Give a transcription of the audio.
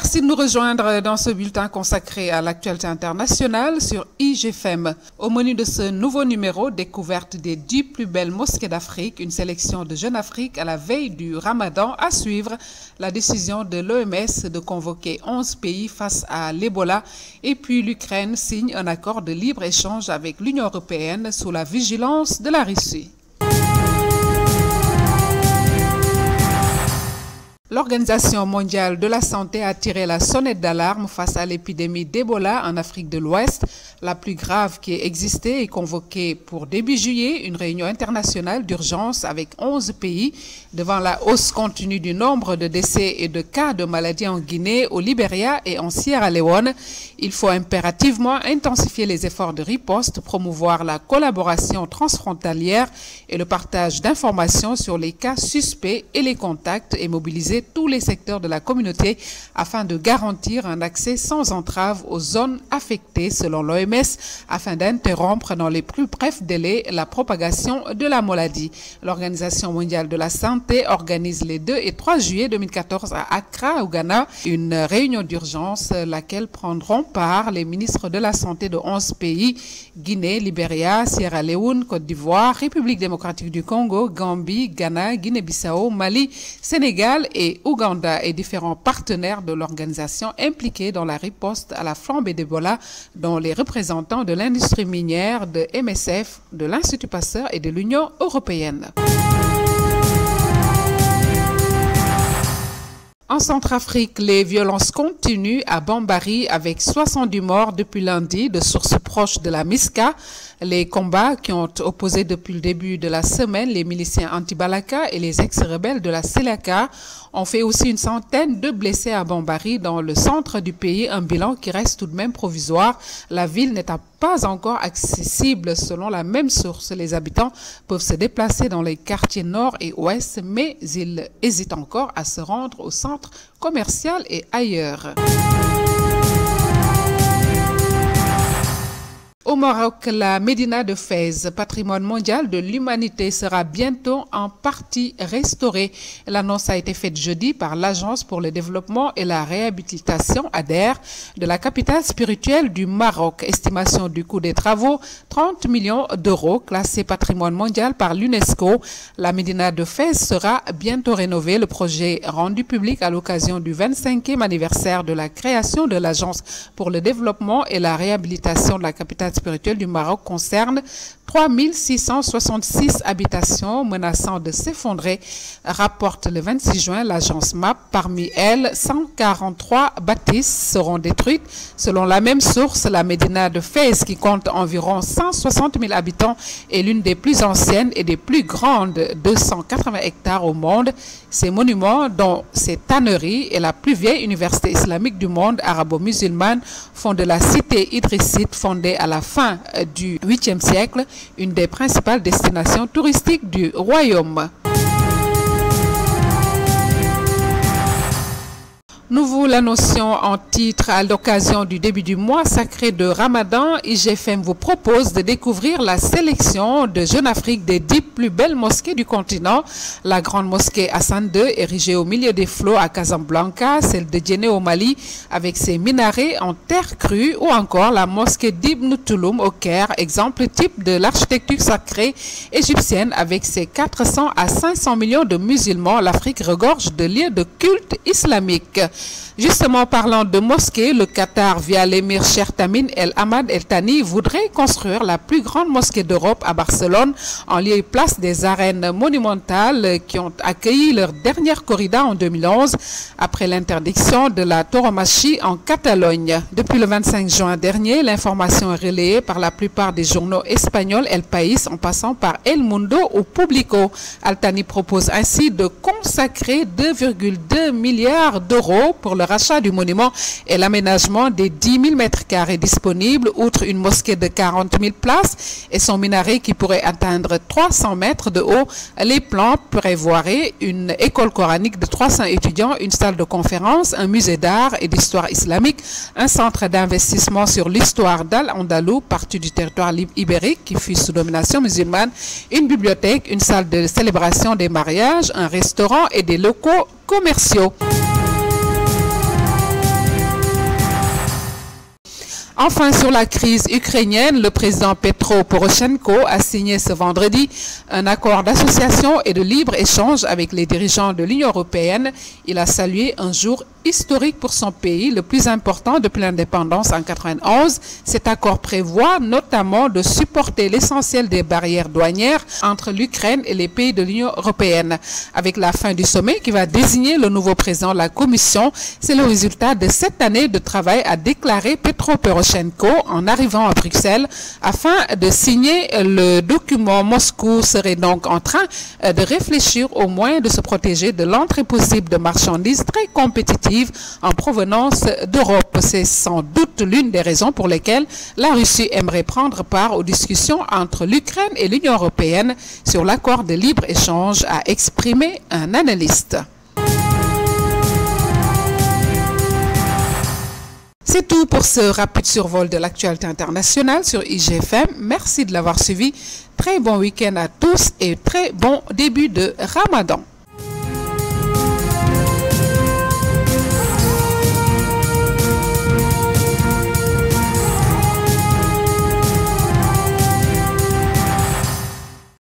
Merci de nous rejoindre dans ce bulletin consacré à l'actualité internationale sur IGFM. Au menu de ce nouveau numéro, découverte des 10 plus belles mosquées d'Afrique, une sélection de Jeune Afrique à la veille du Ramadan. À suivre, la décision de l'OMS de convoquer 11 pays face à l'Ebola. Et puis l'Ukraine signe un accord de libre-échange avec l'Union européenne sous la vigilance de la Russie. L'Organisation mondiale de la santé a tiré la sonnette d'alarme face à l'épidémie d'Ebola en Afrique de l'Ouest, la plus grave qui ait existé, et convoquée pour début juillet une réunion internationale d'urgence avec 11 pays devant la hausse continue du nombre de décès et de cas de maladies en Guinée, au Libéria et en Sierra Leone. Il faut impérativement intensifier les efforts de riposte, promouvoir la collaboration transfrontalière et le partage d'informations sur les cas suspects et les contacts et mobiliser tous les secteurs de la communauté afin de garantir un accès sans entrave aux zones affectées selon l'OMS afin d'interrompre dans les plus brefs délais la propagation de la maladie. L'Organisation mondiale de la santé organise les 2 et 3 juillet 2014 à Accra, au Ghana, une réunion d'urgence laquelle prendront part les ministres de la santé de 11 pays, Guinée, Libéria, Sierra Leone, Côte d'Ivoire, République démocratique du Congo, Gambie, Ghana, Guinée-Bissau, Mali, Sénégal et Ouganda et différents partenaires de l'organisation impliqués dans la riposte à la flambée d'Ebola, dont les représentants de l'industrie minière, de MSF, de l'Institut Pasteur et de l'Union européenne. En Centrafrique, les violences continuent à Bambari avec 70 morts depuis lundi, de sources proches de la MISCA. Les combats qui ont opposé depuis le début de la semaine les miliciens anti-Balaka et les ex-rebelles de la Seleka ont fait aussi une centaine de blessés à Bambari dans le centre du pays, un bilan qui reste tout de même provisoire. La ville n'est pas encore accessible selon la même source. Les habitants peuvent se déplacer dans les quartiers nord et ouest, mais ils hésitent encore à se rendre au centre commercial et ailleurs. Au Maroc, la Médina de Fès, patrimoine mondial de l'humanité, sera bientôt en partie restaurée. L'annonce a été faite jeudi par l'Agence pour le développement et la réhabilitation ADER de la capitale spirituelle du Maroc. Estimation du coût des travaux, 30 millions d'euros, classé patrimoine mondial par l'UNESCO. La Médina de Fès sera bientôt rénovée. Le projet rendu public à l'occasion du 25e anniversaire de la création de l'Agence pour le développement et la réhabilitation de la capitale spirituelle du Maroc concerne 3666 habitations menaçant de s'effondrer, rapporte le 26 juin l'agence MAP. Parmi elles, 143 bâtisses seront détruites. Selon la même source, la Médina de Fès, qui compte environ 160 000 habitants, est l'une des plus anciennes et des plus grandes, 280 hectares au monde. Ces monuments, dont ces tanneries et la plus vieille université islamique du monde arabo-musulmane, font de la cité idrissite fondée à la fin du 8e siècle une des principales destinations touristiques du royaume. Nous vous l'annoncions en titre à l'occasion du début du mois sacré de Ramadan. IGFM vous propose de découvrir la sélection de Jeune Afrique des 10 plus belles mosquées du continent. La grande mosquée Hassan II, érigée au milieu des flots à Casablanca, celle de Djenné au Mali avec ses minarets en terre crue, ou encore la mosquée d'Ibn Touloum au Caire, exemple type de l'architecture sacrée égyptienne avec ses 400 à 500 millions de musulmans. L'Afrique regorge de lieux de culte islamique. Justement, parlant de mosquées, le Qatar, via l'émir Cheikh Tamim El Hamad El Thani, voudrait construire la plus grande mosquée d'Europe à Barcelone, en lieu et place des arènes monumentales qui ont accueilli leur dernière corrida en 2011, après l'interdiction de la tauromachie en Catalogne. Depuis le 25 juin dernier, l'information est relayée par la plupart des journaux espagnols, El País, en passant par El Mundo ou Publico. Al Thani propose ainsi de consacrer 2,2 milliards d'euros pour le rachat du monument et l'aménagement des 10 000 mètres carrés disponibles, outre une mosquée de 40 000 places et son minaret qui pourrait atteindre 300 mètres de haut. Les plans prévoiraient une école coranique de 300 étudiants, une salle de conférence, un musée d'art et d'histoire islamique, un centre d'investissement sur l'histoire d'Al-Andalou, partie du territoire ibérique qui fut sous domination musulmane, une bibliothèque, une salle de célébration des mariages, un restaurant et des locaux commerciaux. Enfin, sur la crise ukrainienne, le président Petro Poroshenko a signé ce vendredi un accord d'association et de libre-échange avec les dirigeants de l'Union européenne. Il a salué un jour historique pour son pays, le plus important depuis l'indépendance en 1991. Cet accord prévoit notamment de supporter l'essentiel des barrières douanières entre l'Ukraine et les pays de l'Union européenne. Avec la fin du sommet qui va désigner le nouveau président de la Commission, c'est le résultat de 7 années de travail, a déclaré Petro Poroshenko en arrivant à Bruxelles. Afin de signer le document, Moscou serait donc en train de réfléchir au moyen de se protéger de l'entrée possible de marchandises très compétitives en provenance d'Europe. C'est sans doute l'une des raisons pour lesquelles la Russie aimerait prendre part aux discussions entre l'Ukraine et l'Union européenne sur l'accord de libre-échange, a exprimé un analyste. C'est tout pour ce rapide survol de l'actualité internationale sur IGFM. Merci de l'avoir suivi. Très bon week-end à tous et très bon début de Ramadan.